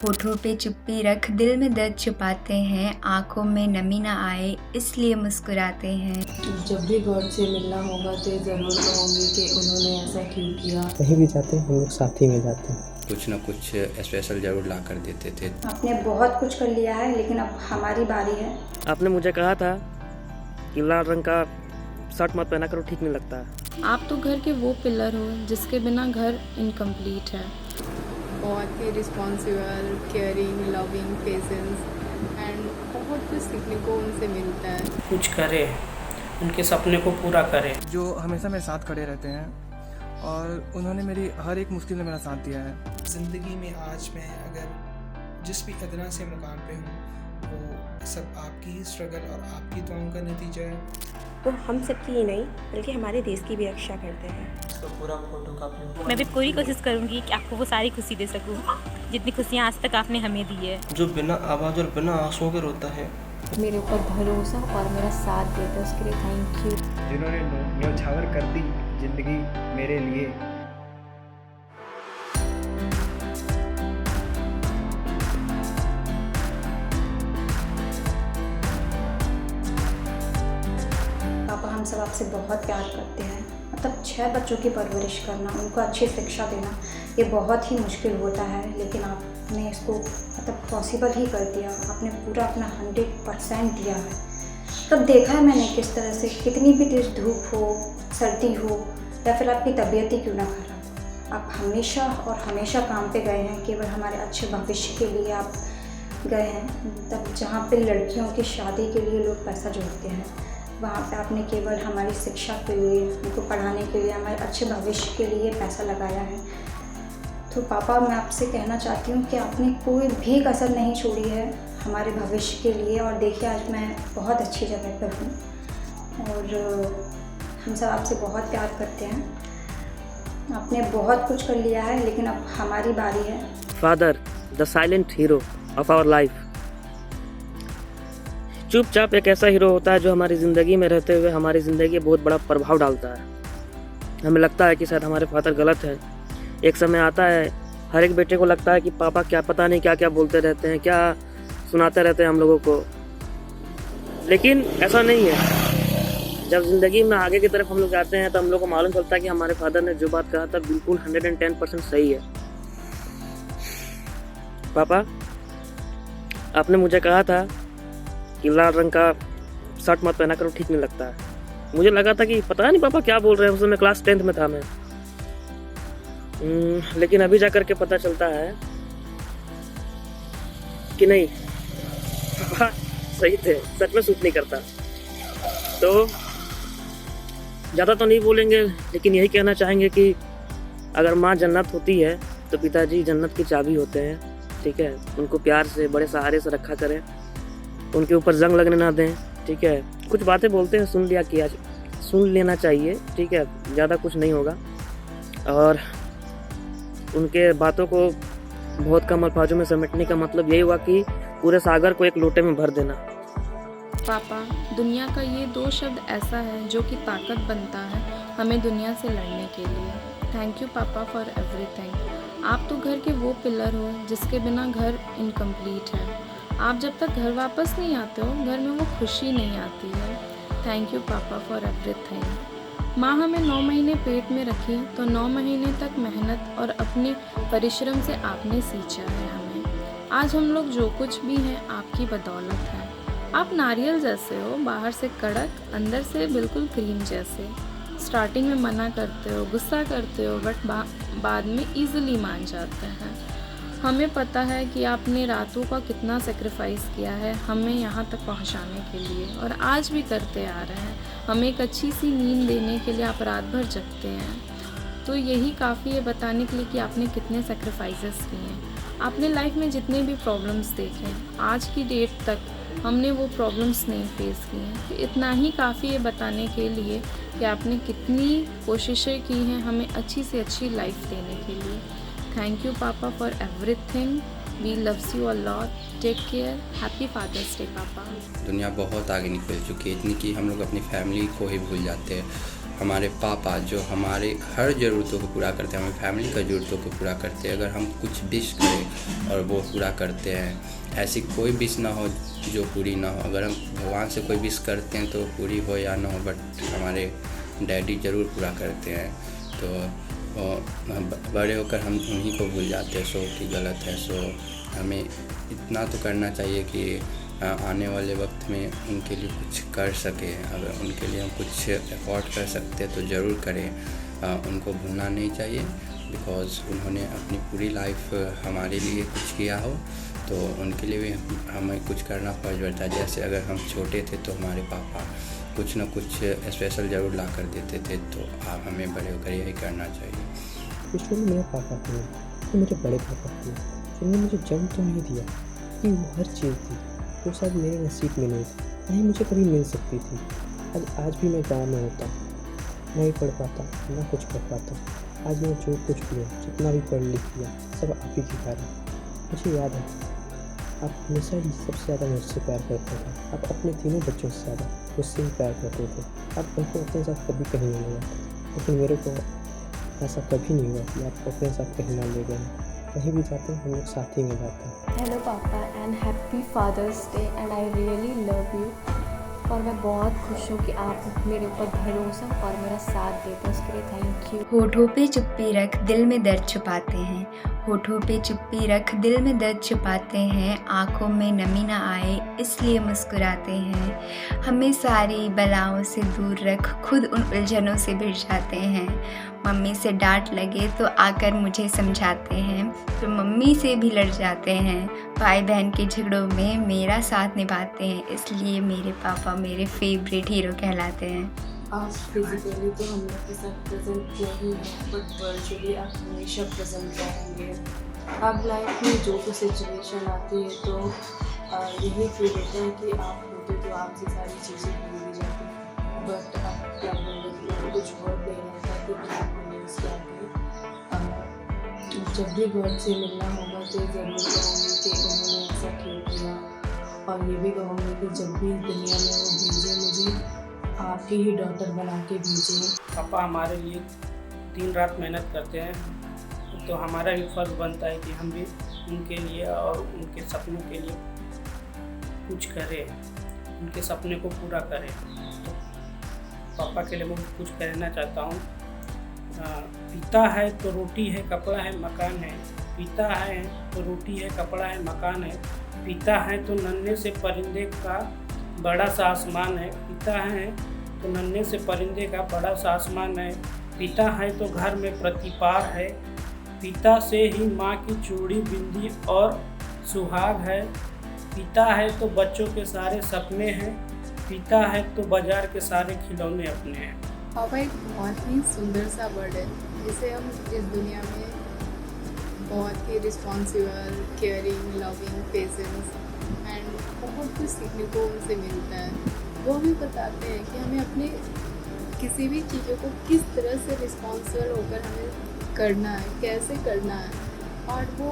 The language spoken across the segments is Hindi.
होठों पे चुप्पी रख दिल में दर्द छुपाते हैं, आंखों में नमी ना आए इसलिए मुस्कुराते हैं। जब भी गॉड से मिलना होगा तो ये ज़रूर कहूँगी कि उन्होंने ऐसा क्यों किया। कहीं भी जाते हैं हम लोग साथ ही में जाते हैं। कुछ ना कुछ स्पेशल ज़रूर ला कर देते थे। आपने बहुत कुछ कर लिया है लेकिन अब हमारी बारी है। आपने मुझे कहा था कि लाल रंग का शर्ट मत पहना करो, ठीक नहीं लगता है। आप तो घर के वो पिलर हो जिसके बिना घर इनकम्प्लीट है। बहुत ही responsible, caring, loving, patience and बहुत कुछ सीखने को उनसे मिलता है। कुछ करे, उनके सपने को पूरा करे। जो हमेशा मेरे साथ खड़े रहते हैं और उन्होंने मेरी हर एक मुश्किल में मेरा साथ दिया है। ज़िंदगी में आज मैं अगर जिस भी अदना से मुकाम पे हूँ वो सब आपकी ही स्ट्रगल और आपकी दुआओं का नतीजा है। वो हम सबकी ही नहीं बल्कि हमारे देश की भी रक्षा करते हैं। तो पूरा फोटो कापी मैं भी पूरी कोशिश करूंगी कि आपको वो सारी खुशी दे सकूं जितनी खुशियां आज तक आपने हमें दी है। जो बिना आवाज़ और बिना आंसुओं के रोता है, मेरे ऊपर भरोसा और मेरा साथ देता है, उसके लिए थैंक यू। जिन्होंने न्योछावर कर दी जिंदगी मेरे लिए। पापा हम सब आपसे बहुत प्यार करते हैं। मतलब 6 बच्चों की परवरिश करना, उनको अच्छी शिक्षा देना ये बहुत ही मुश्किल होता है, लेकिन आपने इसको मतलब पॉसिबल ही कर दिया। आपने पूरा अपना 100% दिया है। तब देखा है मैंने किस तरह से, कितनी भी तेज़ धूप हो, सर्दी हो या फिर आपकी तबीयत ही क्यों ना खराब, आप हमेशा और हमेशा काम पे गए हैं। केवल हमारे अच्छे भविष्य के लिए आप गए हैं। तब जहाँ पे लड़कियों की शादी के लिए लोग पैसा जोड़ते हैं, वहाँ पे आपने केवल हमारी शिक्षा के लिए, उनको पढ़ाने के लिए, हमारे अच्छे भविष्य के लिए पैसा लगाया है। तो पापा मैं आपसे कहना चाहती हूँ कि आपने कोई भी कसर नहीं छोड़ी है हमारे भविष्य के लिए। और देखिए आज मैं बहुत अच्छी जगह पर हूँ और हम सब आपसे बहुत प्यार करते हैं। आपने बहुत कुछ कर लिया है लेकिन अब हमारी बारी है। Father, the silent hero of our life. चुपचाप एक ऐसा हीरो होता है जो हमारी ज़िंदगी में रहते हुए हमारी ज़िंदगी में बहुत बड़ा प्रभाव डालता है। हमें लगता है कि शायद हमारे फादर गलत हैं। एक समय आता है हर एक बेटे को लगता है कि पापा क्या पता नहीं क्या क्या बोलते रहते हैं, क्या सुनाते रहते हैं हम लोगों को, लेकिन ऐसा नहीं है। जब ज़िंदगी में आगे की तरफ हम लोग जाते हैं तो हम लोग को मालूम चलता है कि हमारे फादर ने जो बात कहा था बिल्कुल 110% सही है। पापा, आपने मुझे कहा था कि लाल रंग का शर्ट मत पहना करो, ठीक नहीं लगता है। मुझे लगा था कि पता नहीं पापा क्या बोल रहे हैं, उस समय क्लास 10th में था मैं। लेकिन अभी जाकर के पता चलता है कि नहीं, पापा सही थे, सच में सूट नहीं करता। तो ज़्यादा तो नहीं बोलेंगे लेकिन यही कहना चाहेंगे कि अगर माँ जन्नत होती है तो पिताजी जन्नत की चाबी होते हैं। ठीक है, उनको प्यार से बड़े सहारे से रखा करें, उनके ऊपर जंग लगने ना दें। ठीक है, कुछ बातें बोलते हैं सुन लेना चाहिए। ठीक है, ज़्यादा कुछ नहीं होगा। और उनके बातों को बहुत कम अल्फाजों में समेटने का मतलब यही हुआ कि पूरे सागर को एक लोटे में भर देना। पापा, दुनिया का ये 2 शब्द ऐसा है जो कि ताकत बनता है हमें दुनिया से लड़ने के लिए। थैंक यू पापा फॉर एवरीथिंग। आप तो घर के वो पिलर हो जिसके बिना घर इनकम्प्लीट है। आप जब तक घर वापस नहीं आते हो घर में वो खुशी नहीं आती है। थैंक यू पापा फॉर एवरीथिंग। माँ हमें 9 महीने पेट में रखी तो 9 महीने तक मेहनत और अपने परिश्रम से आपने सींचा है हमें। आज हम लोग जो कुछ भी हैं आपकी बदौलत है। आप नारियल जैसे हो, बाहर से कड़क, अंदर से बिल्कुल क्रीम जैसे। स्टार्टिंग में मना करते हो, गुस्सा करते हो, बट बाद में ईज़िली मान जाते हैं। हमें पता है कि आपने रातों का कितना सेक्रीफाइस किया है हमें यहाँ तक पहुँचाने के लिए, और आज भी करते आ रहे हैं। हमें एक अच्छी सी नींद देने के लिए आप रात भर जगते हैं। तो यही काफ़ी है बताने के लिए कि आपने कितने सेक्रीफाइसेस किए हैं। आपने लाइफ में जितने भी प्रॉब्लम्स देखे आज की डेट तक हमने वो प्रॉब्लम्स नहीं फेस की हैं। तो इतना ही काफ़ी है बताने के लिए कि आपने कितनी कोशिशें की हैं हमें अच्छी से अच्छी लाइफ देने के लिए। थैंक यू पापा for everything. We loves you a lot. Take care. Happy father's day पापा। दुनिया बहुत आगे निकल चुकी है, इतनी कि हम लोग अपनी फैमिली को ही भूल जाते हैं। हमारे पापा जो हमारे हर ज़रूरतों को पूरा करते हैं, हमारी फैमिली का ज़रूरतों को पूरा करते हैं। अगर हम कुछ विश करें और वो पूरा करते हैं, ऐसी कोई विश ना हो जो पूरी ना हो। अगर हम भगवान से कोई विश करते हैं तो पूरी हो या ना हो, बट हमारे डैडी ज़रूर पूरा करते हैं। तो बड़े होकर हम उन्हीं को भूल जाते हैं, सो कि गलत है। सो हमें इतना तो करना चाहिए कि आने वाले वक्त में उनके लिए कुछ कर सके। अगर उनके लिए हम कुछ एफर्ट कर सकते हैं तो ज़रूर करें। उनको भूलना नहीं चाहिए, बिकॉज़ उन्होंने अपनी पूरी लाइफ हमारे लिए कुछ किया हो, तो उनके लिए भी हमें कुछ करना फर्ज बनता है। जैसे अगर हम छोटे थे तो हमारे पापा कुछ ना कुछ स्पेशल ज़रूर ला कर देते थे, तो आप हमें बड़े होकर यही करना चाहिए। एक्चुअली मेरे पापा थे, तो मेरे बड़े पापा थे, जिन्होंने मुझे जन्म तो नहीं दिया कि वो हर चीज़ थी, वो शायद मेरे नसीब में नहीं थी, नहीं मुझे कभी मिल सकती थी। आज भी मैं गाँव में होता, नहीं पढ़ पाता, ना कुछ कर पाता। आज मैं जो कुछ भी हूँ, जितना भी पढ़ लिख लिया, सब आप ही के कारण। मुझे याद है आप हमेशा ही सबसे ज़्यादा मुझसे प्यार करते थे। आप अपने तीनों बच्चों से ज़्यादा मुझसे ही प्यार करते थे। आप उनको अपने साथ कभी कहीं नहीं गए, लेकिन मेरे को ऐसा कभी नहीं हुआ कि आप अपने साथ कहीं ना ले गए। कहीं भी जाते हैं हम लोग साथ ही में जाते हैं। हेलो पापा and happy father's day and I really love you. और मैं बहुत खुश हूँ कि आप मेरे ऊपर भरोसा और मेरा साथ देते हैं, उसके लिए थैंक यू। होठों पे चुप्पी रख दिल में दर्द छुपाते हैं, होठों पे चुप्पी रख दिल में दर्द छुपाते हैं, आँखों में नमी ना आए इसलिए मुस्कुराते हैं। हमें सारी बलाओं से दूर रख खुद उन उलझनों से भिड़ जाते हैं। मम्मी से डांट लगे तो आकर मुझे समझाते हैं, तो मम्मी से भी लड़ जाते हैं। भाई बहन के झगड़ों में मेरा साथ निभाते हैं, इसलिए मेरे पापा मेरे फेवरेट हीरो कहलाते हैं। आप फिजिकली तो हम लोग के साथ प्रेजेंट नहीं है, बट वर्चुअली आप हमेशा प्रेजेंट रहेंगे। अब लाइफ में जो भी सिचुएशन आती है तो यही फील होता है कि आप होते तो आपसे सारी चीज़ें भूल भी जाती, बट आप क्या बोलेंगे, कुछ वर्ड नहीं रहता कि आपको न्यूज़ क्या जब भी गॉड से मिलना होगा तो ज़रूर कहूँगी कि उन्होंने ऐसा क्यों किया, और ये भी कहूँगी कि जब भी दुनिया में वो भेजे मुझे आपकी ही डॉटर बना के भेजे। पापा हमारे लिए दिन रात मेहनत करते हैं, तो हमारा भी फर्ज बनता है कि हम भी उनके लिए और उनके सपनों के लिए कुछ करें, उनके सपने को पूरा करें। तो पापा के लिए मैं कुछ कहना चाहता हूँ। पिता है तो रोटी है, कपड़ा है, मकान है। पिता है तो रोटी है, कपड़ा है, मकान है। पिता है तो नन्हे से परिंदे का बड़ा सा आसमान है। पिता है तो नन्हे से परिंदे का बड़ा सा आसमान है। पिता है तो घर में प्रतिपार है। पिता से ही माँ की चूड़ी बिंदी और सुहाग है। पिता है तो बच्चों के सारे सपने हैं। पिता है तो बाजार के सारे खिलौने अपने हैं। पापा एक बहुत ही सुंदर सा वर्ड है, जिसे हम इस दुनिया में बहुत ही responsible, caring, loving, patience and बहुत कुछ सीखने को उनसे मिलता है। वो हमें बताते हैं कि हमें अपने किसी भी चीज़ों को किस तरह से रिस्पॉन्सिबल होकर हमें करना है, कैसे करना है, और वो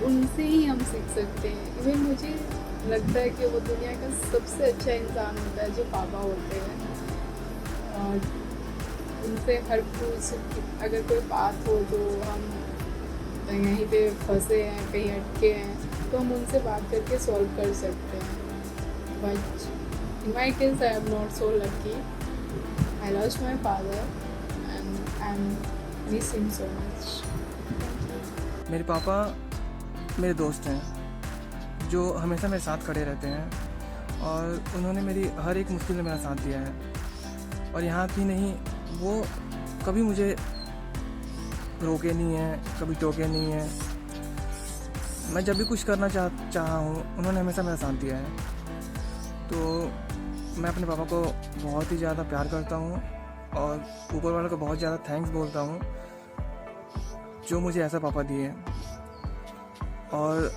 उनसे ही हम सीख सकते हैं। इवन मुझे लगता है कि वो दुनिया का सबसे अच्छा इंसान होता है जो पापा होते हैं, और उनसे हर कुछ, अगर कोई बात हो जो हम यहीं पे फंसे हैं, कहीं अटके हैं, तो हम उनसे बात करके सॉल्व कर सकते हैं। But in my case I am not so lucky. I lost my father and I M miss him so much. मेरे पापा मेरे दोस्त हैं जो हमेशा मेरे साथ खड़े रहते हैं, और उन्होंने मेरी हर एक मुश्किल में मेरा साथ दिया है। और यहाँ की नहीं, वो कभी मुझे रोके नहीं हैं, कभी टोके नहीं हैं। मैं जब भी कुछ करना चाहा हूँ, उन्होंने हमेशा मेरा साथ दिया है। तो मैं अपने पापा को बहुत ही ज़्यादा प्यार करता हूँ, और ऊपर वाले को बहुत ज़्यादा थैंक्स बोलता हूँ जो मुझे ऐसा पापा दिए। और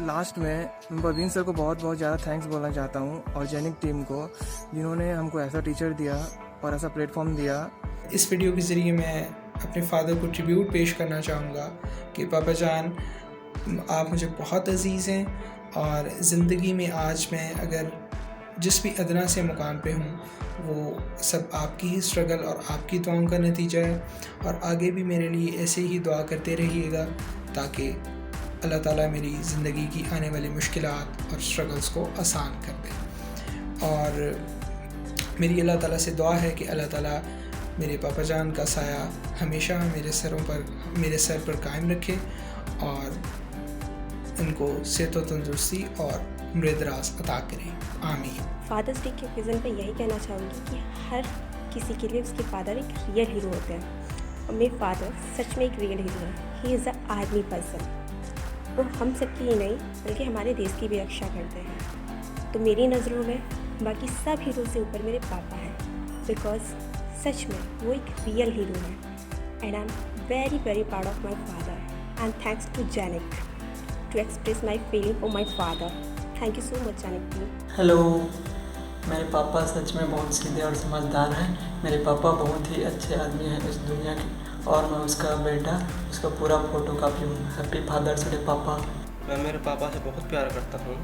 लास्ट में मैं परवीन सर को बहुत ज़्यादा थैंक्स बोलना चाहता हूँ, और जैनिक टीम को, जिन्होंने हमको ऐसा टीचर दिया और ऐसा प्लेटफॉर्म दिया। इस वीडियो के ज़रिए मैं अपने फादर को ट्रिब्यूट पेश करना चाहूँगा कि पापा जान, आप मुझे बहुत अजीज़ हैं, और ज़िंदगी में आज मैं अगर जिस भी अदना से मुकाम पे हूँ वो सब आपकी ही स्ट्रगल और आपकी दुआओं का नतीजा है। और आगे भी मेरे लिए ऐसे ही दुआ करते रहिएगा ताकि अल्लाह ताला मेरी ज़िंदगी की आने वाली मुश्किलात और स्ट्रगल्स को आसान कर दे। और मेरी अल्लाह ताला से दुआ है कि अल्लाह ताला मेरे पापा जान का साया हमेशा मेरे सर पर कायम रखे और उनको सेहत व तंदुरुस्ती और उम्र-ए-दराज अता करे। आमीन। फादर्स डे के ओकेज़न पे यही कहना चाहूँगी कि हर किसी के लिए उसके फादर एक रियल हीरो होते हैं और मेरे फादर सच में एक रियल हीरो है। He is a army person. वो हम सबकी ही नहीं बल्कि हमारे देश की भी रक्षा करते हैं। तो मेरी नज़रों में बाकी सब हीरो से ऊपर मेरे पापा हैं, बिकॉज सच में वो एक रियल हीरो है। And I am very very proud of my father and thanks to Jainik to express my feeling for my father. Thank you so much Jainik ji. Hello, मेरे पापा सच में बहुत सीधे और समझदार हैं। मेरे पापा बहुत ही अच्छे आदमी हैं इस दुनिया के और मैं उसका बेटा, उसका पूरा फोटो कापी हूँ। हैप्पी फादर्स डे पापा। मैं मेरे पापा से बहुत प्यार करता हूँ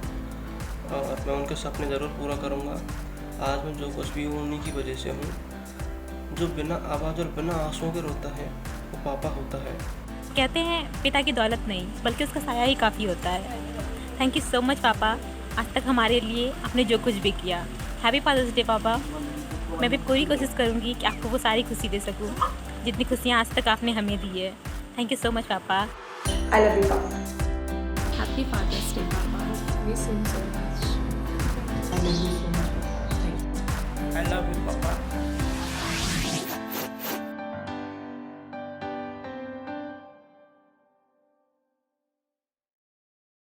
और मैं उनके सपने ज़रूर पूरा करूँगा। आज मैं जो कुछ भी हूँ उन्हीं की वजह से हूँ। जो बिना आवाज़ और बिना आंसुओं के रोता है वो पापा होता है। कहते हैं पिता की दौलत नहीं बल्कि उसका साया ही काफ़ी होता है। थैंक यू सो मच पापा, आज तक हमारे लिए आपने जो कुछ भी किया। हैप्पी फादर्स डे पापा। मैं भी पूरी कोशिश करूँगी कि आपको वो सारी खुशी दे सकूँ जितनी खुशियाँ आज तक आपने हमें दी है। थैंक यू सो मच पापा। आई लव यू पापा। हैप्पी फादर्स डे पापा। We soon, sir.